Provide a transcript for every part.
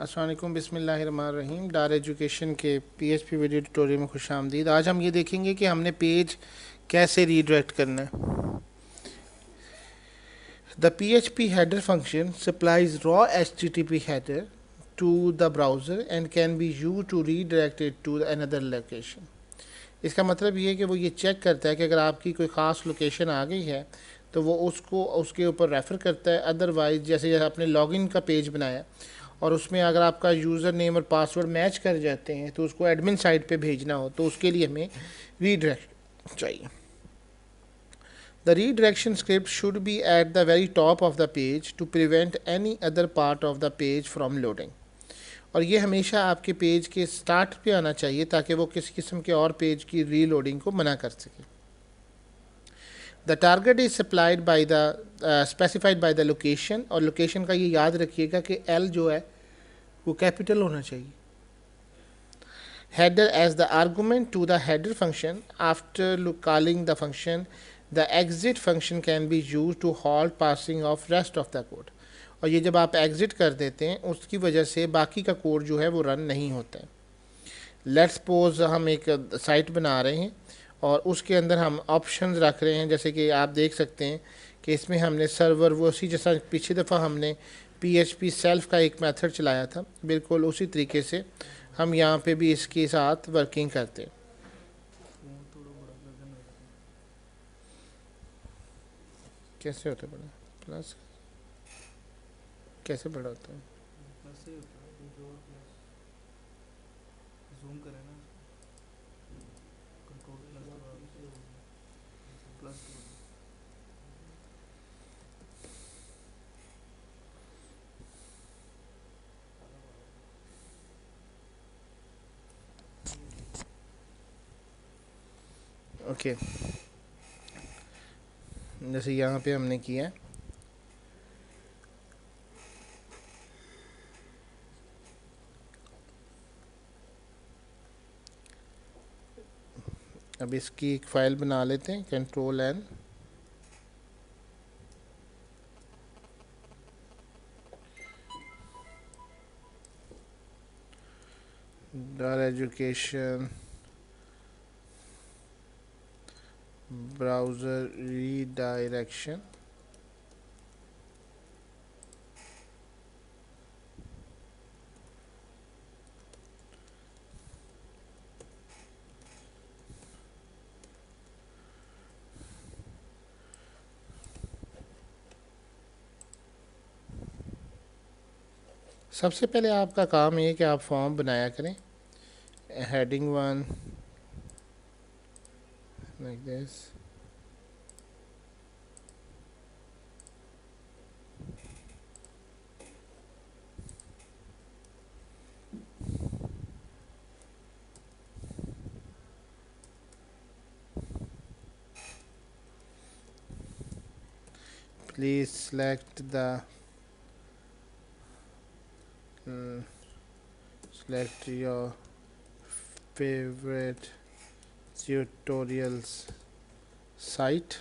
अस्सलाम वालेकुम, बिस्मिल्लाहिर्रहमानिर्रहीम। डार एजुकेशन के पीएचपी वीडियो ट्यूटोरियल में खुश आमदीद। आज हम ये देखेंगे कि हमने पेज कैसे रीडायरेक्ट करना है। The PHP header function supplies raw HTTP header to the browser and can be used to redirect it to another location. इसका मतलब ये है कि वो ये चेक करता है कि अगर आपकी कोई ख़ास लोकेशन आ गई है तो वो उसको उसके ऊपर रेफ़र करता है। अदरवाइज़ जैसे आपने लॉगिन का पेज बनाया और उसमें अगर आपका यूज़र नेम और पासवर्ड मैच कर जाते हैं तो उसको एडमिन साइट पे भेजना हो तो उसके लिए हमें रीडायरेक्ट चाहिए। The redirection script should be at the very top of the page to prevent any other part of the page from loading. और ये हमेशा आपके पेज के स्टार्ट पे आना चाहिए ताकि वो किसी किस्म के और पेज की रीलोडिंग को मना कर सके। The target is supplied by the specified by the location, और लोकेशन का ये याद रखिएगा कि एल जो है वो कैपिटल होना चाहिए। Header as the argument to the header function. After calling the function, the exit function can be used to halt passing of rest of the code. और ये जब आप एग्ज़िट कर देते हैं उसकी वजह से बाकी का कोड जो है वो रन नहीं होता है। लेट्स सपोज हम एक साइट बना रहे हैं और उसके अंदर हम ऑप्शंस रख रहे हैं, जैसे कि आप देख सकते हैं कि इसमें हमने सर्वर वो उसी जैसा पिछली दफ़ा हमने PHP सेल्फ का एक मेथड चलाया था, बिल्कुल उसी तरीके से हम यहाँ पे भी इसके साथ वर्किंग करते हैं। कैसे होता है बड़ा प्लस, कैसे बड़ा होता है? ओके, जैसे यहाँ पे हमने किया है, अब इसकी एक फ़ाइल बना लेते हैं, Ctrl+N। डार एजुकेशन ब्राउज़र रीडायरेक्शन। सबसे पहले आपका काम ये है कि आप फॉर्म बनाया करें। Heading 1 like this, please select your favorite tutorials site।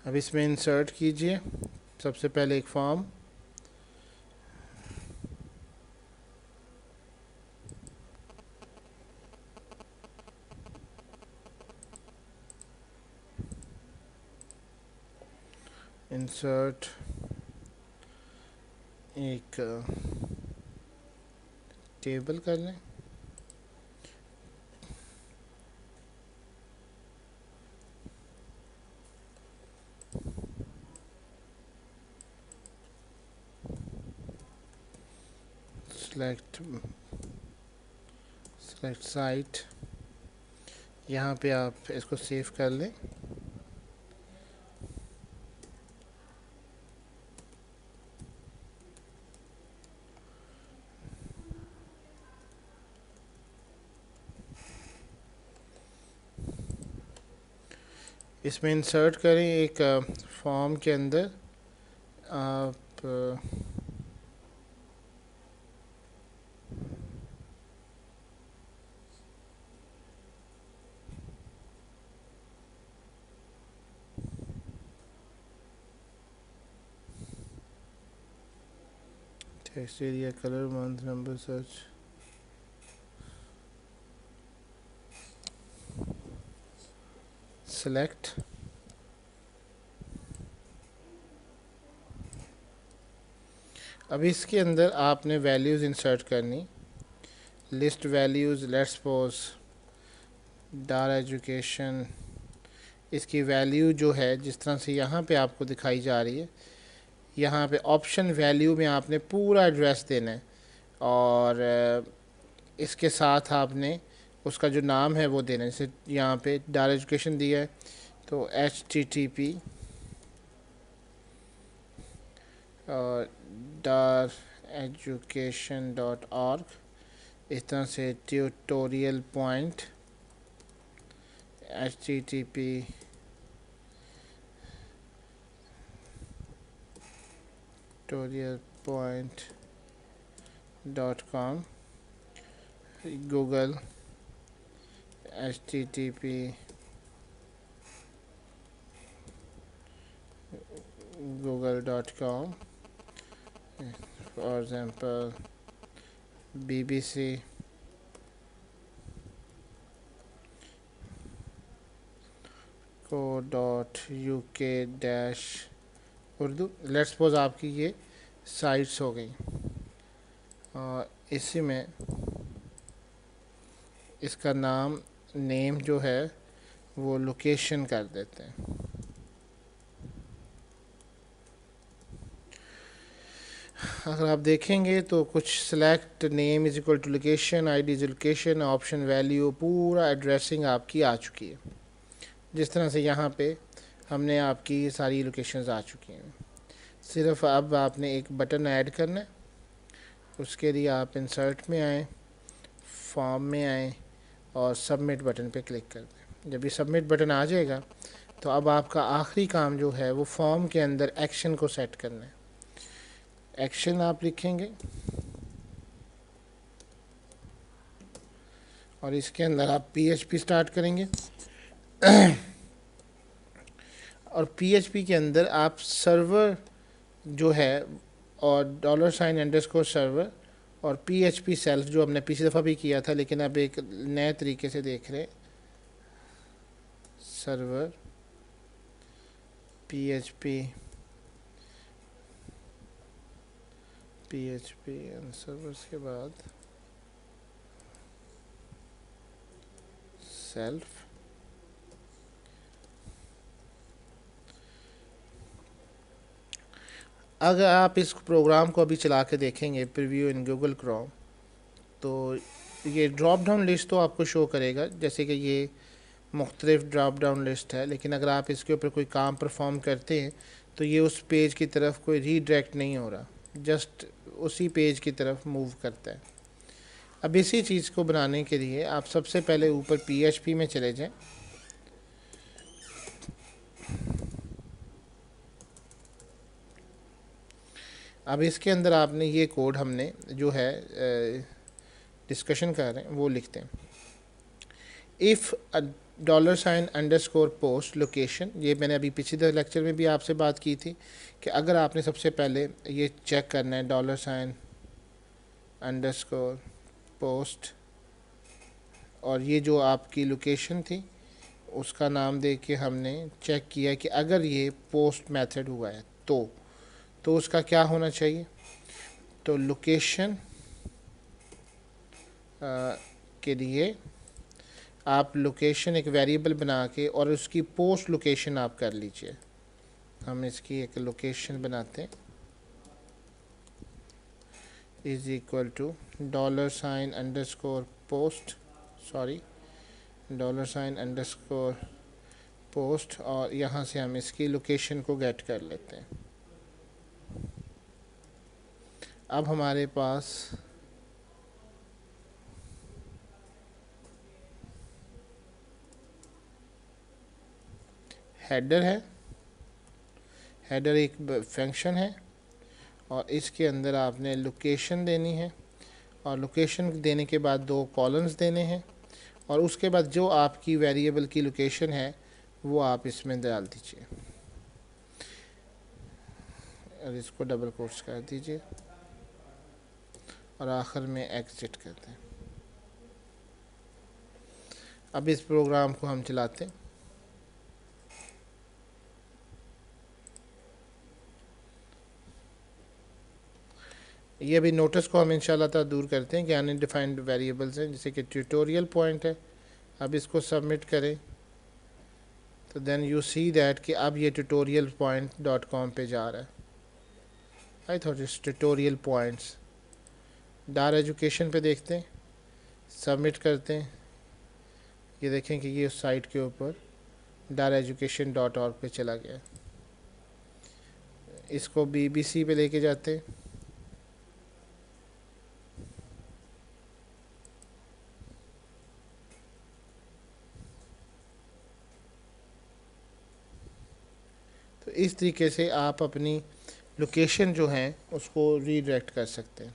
अब इसमें इंसर्ट कीजिए सबसे पहले एक फॉर्म। इंसर्ट एक टेबल कर लें। सेलेक्ट साइट, यहाँ पे आप इसको सेव कर लें। इसमें इंसर्ट करें एक फॉर्म के अंदर आप text area, colour, month, number, search. Select. अब इसके अंदर आपने वैल्यूज़ इंसर्ट करनी। List values, let's suppose Dar education, इसकी वैल्यू जो है जिस तरह से यहाँ पे आपको दिखाई जा रही है, यहाँ पे ऑप्शन वैल्यू में आपने पूरा एड्रेस देना है और इसके साथ आपने उसका जो नाम है वो देना है। जैसे यहाँ पे डार एजुकेशन दिया है तो http dar education.org, इस तरह से tutorial point http tutorialpoint.com, Google http google.com, for example BBC co.uk dash Urdu. Let's suppose आपकी ये साइट्स हो गई और इसी में इसका नाम नेम जो है वो लोकेशन कर देते हैं। अगर आप देखेंगे तो कुछ select name is equal to location, ID is location, option value, पूरा एड्रेसिंग आपकी आ चुकी है। जिस तरह से यहाँ पे हमने आपकी सारी लोकेशंस आ चुकी हैं। सिर्फ अब आपने एक बटन ऐड करना है। उसके लिए आप इंसर्ट में आएँ, फॉर्म में आएँ और सबमिट बटन पे क्लिक कर दें। जब ये सबमिट बटन आ जाएगा तो अब आपका आखिरी काम जो है वो फॉर्म के अंदर एक्शन को सेट करना है। एक्शन आप लिखेंगे और इसके अंदर आप PHP स्टार्ट करेंगे और PHP के अंदर आप सर्वर जो है और $_ और PHP सेल्फ जो हमने पिछली दफ़ा भी किया था लेकिन अब एक नए तरीके से देख रहे हैं, सर्वर PHP एंड सर्वर्स के बाद सेल्फ। अगर आप इस प्रोग्राम को अभी चला के देखेंगे प्रीव्यू इन गूगल क्रोम तो ये ड्रॉप डाउन लिस्ट तो आपको शो करेगा, जैसे कि ये मुख्तलिफ ड्रॉप डाउन लिस्ट है। लेकिन अगर आप इसके ऊपर कोई काम परफॉर्म करते हैं तो ये उस पेज की तरफ कोई रीडायरेक्ट नहीं हो रहा, जस्ट उसी पेज की तरफ मूव करता है। अब इसी चीज़ को बनाने के लिए आप सबसे पहले ऊपर PHP में चले जाएं। अब इसके अंदर आपने ये कोड हमने जो है डिस्कशन कर रहे हैं वो लिखते हैं। इफ़ $_ लोकेशन, ये मैंने अभी पिछले लेक्चर में भी आपसे बात की थी कि अगर आपने सबसे पहले ये चेक करना है $_post और ये जो आपकी लोकेशन थी उसका नाम दे के हमने चेक किया कि अगर ये पोस्ट मेथड हुआ है तो उसका क्या होना चाहिए। तो लोकेशन के लिए आप लोकेशन एक वेरिएबल बना के और उसकी पोस्ट लोकेशन आप कर लीजिए। हम इसकी एक लोकेशन बनाते हैं इज इक्वल टू $_post और यहाँ से हम इसकी लोकेशन को गेट कर लेते हैं। अब हमारे पास हेडर है, हेडर एक फंक्शन है और इसके अंदर आपने लोकेशन देनी है और लोकेशन देने के बाद 2 कॉलम्स देने हैं और उसके बाद जो आपकी वेरिएबल की लोकेशन है वो आप इसमें डाल दीजिए और इसको डबल कोट्स कर दीजिए। और आखिर में एग्जिट करते हैं। अब इस प्रोग्राम को हम चलाते हैं। ये भी नोटिस को हम इंशाल्लाह ताला दूर करते हैं कि अनडिफाइंड वेरिएबल्स हैं, जैसे कि ट्यूटोरियल पॉइंट है। अब इसको सबमिट करें तो देन यू सी दैट कि अब ये tutorial.com पे जा रहा है। I thought it's tutorial points. Dar education पे देखते हैं, सबमिट करते हैं। ये देखें कि ये उस साइट के ऊपर dareducation.org पे चला गया। इसको BBC पे लेके जाते हैं। तो इस तरीके से आप अपनी लोकेशन जो है उसको रीडायरेक्ट कर सकते हैं।